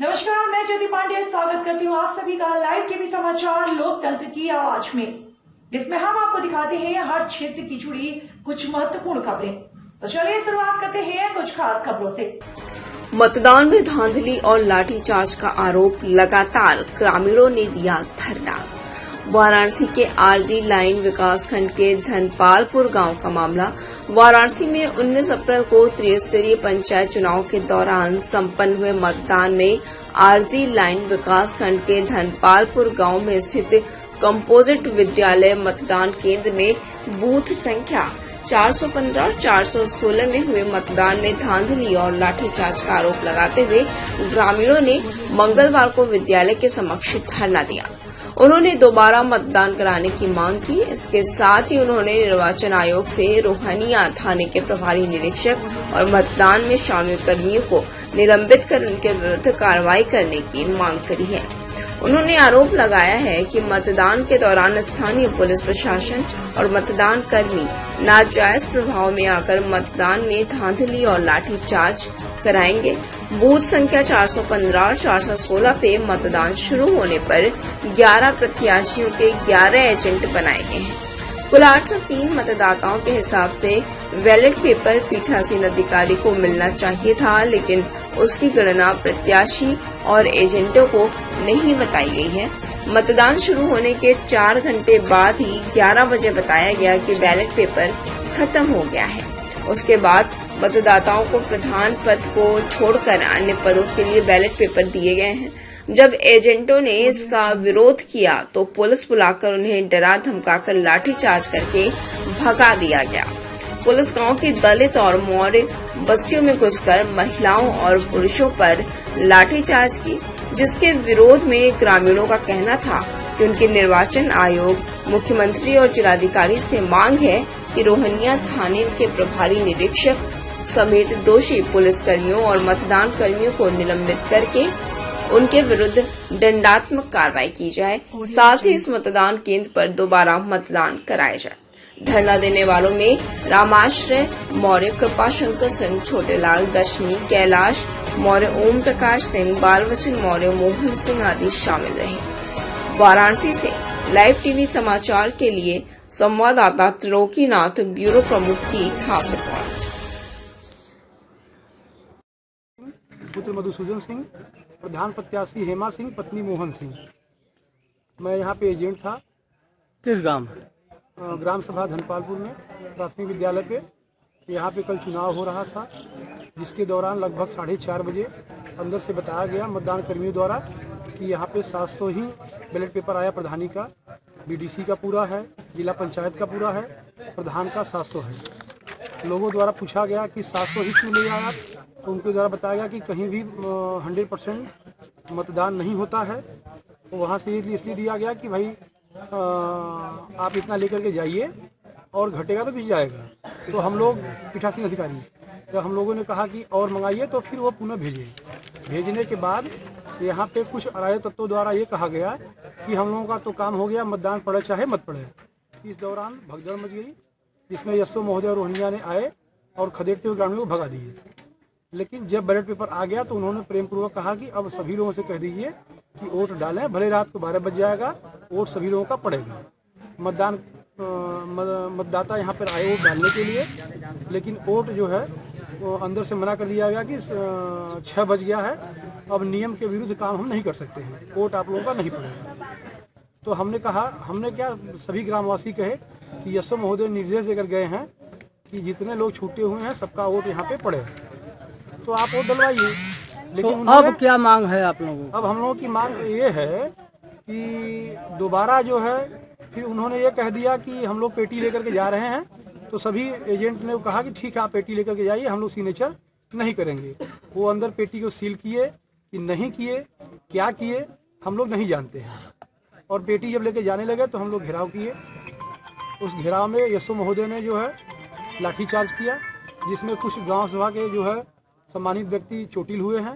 नमस्कार, मैं ज्योति पांडे स्वागत करती हूँ आप सभी का लाइव टीवी समाचार लोकतंत्र की आवाज में, जिसमें हम आपको दिखाते हैं हर क्षेत्र की जुड़ी कुछ महत्वपूर्ण खबरें। तो चलिए शुरुआत करते हैं कुछ खास खबरों से। मतदान में धांधली और लाठीचार्ज का आरोप, लगातार ग्रामीणों ने दिया धरना। वाराणसी के आरजी लाइन विकासखंड के धनपालपुर गांव का मामला। वाराणसी में 19 अप्रैल को त्रिस्तरीय पंचायत चुनाव के दौरान संपन्न हुए मतदान में आरजी लाइन विकासखंड के धनपालपुर गांव में स्थित कंपोजिट विद्यालय मतदान केंद्र में बूथ संख्या 415 और 416 में हुए मतदान में धांधली और लाठीचार्ज का आरोप लगाते हुए ग्रामीणों ने मंगलवार को विद्यालय के समक्ष धरना दिया। उन्होंने दोबारा मतदान कराने की मांग की। इसके साथ ही उन्होंने निर्वाचन आयोग से रोहनिया थाने के प्रभारी निरीक्षक और मतदान में शामिल कर्मियों को निलंबित कर उनके विरुद्ध कार्रवाई करने की मांग करी है। उन्होंने आरोप लगाया है कि मतदान के दौरान स्थानीय पुलिस प्रशासन और मतदान कर्मी नाजायज प्रभाव में आकर मतदान में धांधली और लाठीचार्ज कराएंगे। बूथ संख्या 415 और 416 पे मतदान शुरू होने पर 11 प्रत्याशियों के 11 एजेंट बनाए गए हैं। कुल 803 मतदाताओं के हिसाब से बैलेट पेपर पीठासीन अधिकारी को मिलना चाहिए था, लेकिन उसकी गणना प्रत्याशी और एजेंटों को नहीं बताई गई है। मतदान शुरू होने के 4 घंटे बाद ही 11 बजे बताया गया कि बैलेट पेपर खत्म हो गया है। उसके बाद मतदाताओं को प्रधान पद को छोड़कर अन्य पदों के लिए बैलेट पेपर दिए गए हैं। जब एजेंटों ने इसका विरोध किया तो पुलिस बुलाकर उन्हें डरा धमकाकर लाठीचार्ज करके भगा दिया गया। पुलिस गांव की दलित और मौर्य बस्तियों में घुसकर महिलाओं और पुरुषों पर लाठीचार्ज की, जिसके विरोध में ग्रामीणों का कहना था कि उनके निर्वाचन आयोग, मुख्यमंत्री और जिलाधिकारी से मांग है कि रोहनिया थाने के प्रभारी निरीक्षक समेत दोषी पुलिसकर्मियों और मतदान कर्मियों को निलंबित करके उनके विरुद्ध दंडात्मक कार्रवाई की जाए। साथ ही इस मतदान केंद्र पर दोबारा मतदान कराया जाए। धरना देने वालों में रामाश्रय मौर्य, कृपा शंकर सिंह, छोटेलाल दशमी, कैलाश मौर्य, ओम प्रकाश सिंह, बालवचन मौर्य, मोहन सिंह आदि शामिल रहे। वाराणसी से लाइव टीवी समाचार के लिए संवाददाता त्रिलोकीनाथ, ब्यूरो प्रमुख की खास रिपोर्ट। पुत्र मधुसूदन सिंह, प्रधान प्रत्याशी हेमा सिंह, पत्नी मोहन सिंह। मैं यहाँ पे एजेंट था। किस गांव? ग्राम सभा धनपालपुर में प्राथमिक विद्यालय पे। यहाँ पे कल चुनाव हो रहा था, जिसके दौरान लगभग 4:30 बजे अंदर से बताया गया मतदान कर्मियों द्वारा कि यहाँ पे 700 ही बैलेट पेपर आया। प्रधानी का, बीडीसी का पूरा है, जिला पंचायत का पूरा है, प्रधान का 700 है। लोगों द्वारा पूछा गया कि 700 ही क्यों ले आया, तो उनके द्वारा बताया गया कि कहीं भी 100% मतदान नहीं होता है। तो वहाँ से इसलिए दिया गया कि भाई आप इतना लेकर के जाइए और घटेगा तो भी जाएगा। तो हम लोग पीठासीन अधिकारी, जब हम लोगों ने कहा कि और मंगाइए, तो फिर वो पुनः भेजिए। भेजने के बाद यहाँ पे कुछ अराजक तत्वों द्वारा ये कहा गया कि हम लोगों का तो काम हो गया, मतदान पड़े चाहे मत पड़े। इस दौरान भगदड़ मच गई, जिसमें यशो महोदय रोहनिया ने आए और खदेड़ते हुए ग्रामीणों को भगा दिए। लेकिन जब बैलेट पेपर आ गया तो उन्होंने प्रेम पूर्वक कहा कि अब सभी लोगों से कह दीजिए कि वोट डालें, भले रात को 12 बज जाएगा, वोट सभी लोगों का पड़ेगा। मतदाता यहाँ पर आए वोट डालने के लिए, लेकिन वोट जो है वो अंदर से मना कर दिया गया कि 6 बज गया है, अब नियम के विरुद्ध काम हम नहीं कर सकते हैं, वोट आप लोगों का नहीं पड़ेगा। तो हमने कहा, हमने क्या सभी ग्रामवासी कहे कि यशो महोदय निर्देश देकर गए हैं कि जितने लोग छूटे हुए हैं सबका वोट यहाँ पे पड़े, तो आप वोट डलवाइए। लेकिन तो अब क्या मांग है आप लोगों? अब हम लोगों की मांग ये है कि दोबारा जो है, फिर उन्होंने ये कह दिया कि हम लोग पेटी लेकर के जा रहे हैं। तो सभी एजेंट ने कहा कि ठीक है, आप पेटी लेकर के जाइए, हम लोग सिग्नेचर नहीं करेंगे। वो अंदर पेटी को सील किए कि नहीं किए, क्या किए हम लोग नहीं जानते हैं। और पेटी जब लेके जाने लगे तो हम लोग घेराव किए। उस घेराव में यशो महोदय ने जो है लाठीचार्ज किया, जिसमें कुछ गांव सभा के जो है सम्मानित व्यक्ति चोटिल हुए हैं।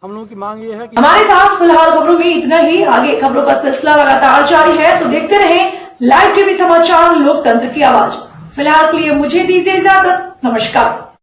हम लोगों की मांग ये है कि हमारे साथ फिलहाल खबरों में इतना ही। आगे खबरों का सिलसिला लगातार जारी है, तो देखते रहें लाइव टीवी समाचार लोकतंत्र की आवाज। फिलहाल के लिए मुझे दीजिए इजाजत। नमस्कार।